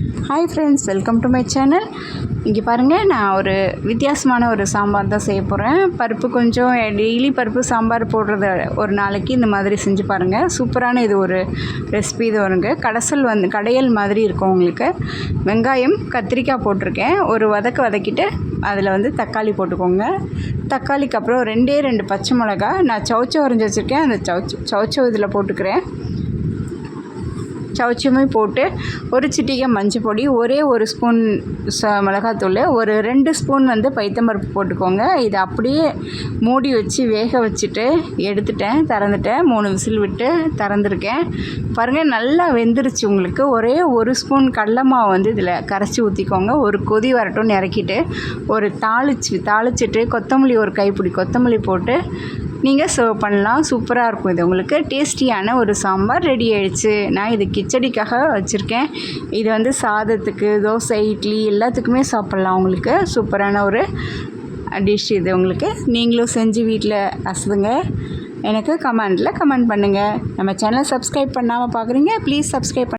Hi friends, welcome to my channel. இங்கே பாருங்கள், நான் ஒரு வித்தியாசமான ஒரு சாம்பார் தான் செய்ய போகிறேன். பருப்பு கொஞ்சம் டெய்லி பருப்பு சாம்பார் போடுறத ஒரு நாளைக்கு இந்த மாதிரி செஞ்சு பாருங்கள். சூப்பரான இது ஒரு ரெசிபி இது வருங்க. கடையல் மாதிரி இருக்கும். உங்களுக்கு வெங்காயம் கத்திரிக்காய் போட்டிருக்கேன். ஒரு வதக்கிட்டு அதில் தக்காளி போட்டுக்கோங்க. தக்காளிக்கு அப்புறம் 2 பச்சை மிளகா நான் சவுச்சோ அரைஞ்சி வச்சுருக்கேன். அந்த சவுச்சோ இதில் போட்டுக்கிறேன். சவுச்சமே போட்டு ஒரு சிட்டிகை மஞ்சள் பொடி, ஒரே ஒரு ஸ்பூன் மிளகாத்தூள், ஒரு 2 ஸ்பூன் பைத்தம்பருப்பு போட்டுக்கோங்க. இதை அப்படியே மூடி வச்சு வேக வச்சுட்டு எடுத்துட்டேன். திறந்துட்டேன். 3 விசில் விட்டு திறந்துருக்கேன். பாருங்கள், நல்லா வெந்துருச்சு. உங்களுக்கு ஒரே ஒரு ஸ்பூன் கடலை மாவு இதில் கரைச்சி ஊற்றிக்கோங்க. ஒரு கொதி வரட்டும் இறக்கிட்டு ஒரு தாளிச்சிட்டு கொத்தமல்லி, ஒரு கைப்பிடி கொத்தமல்லி போட்டு நீங்கள் சர்வ் பண்ணலாம். சூப்பராக இருக்கும். இது உங்களுக்கு டேஸ்டியான ஒரு சாம்பார் ரெடி ஆகிடுச்சு. நான் இது கிச்சடிக்காக வச்சுருக்கேன். இது சாதத்துக்கு, தோசை, இட்லி எல்லாத்துக்குமே சாப்பிட்லாம். உங்களுக்கு சூப்பரான ஒரு டிஷ் இது. உங்களுக்கு நீங்களும் செஞ்சு வீட்டில் அசதுங்க. எனக்கு கமெண்ட் பண்ணுங்கள். நம்ம சேனலை சப்ஸ்கிரைப் பண்ணாமல் பார்க்குறீங்க, ப்ளீஸ் சப்ஸ்கிரைப்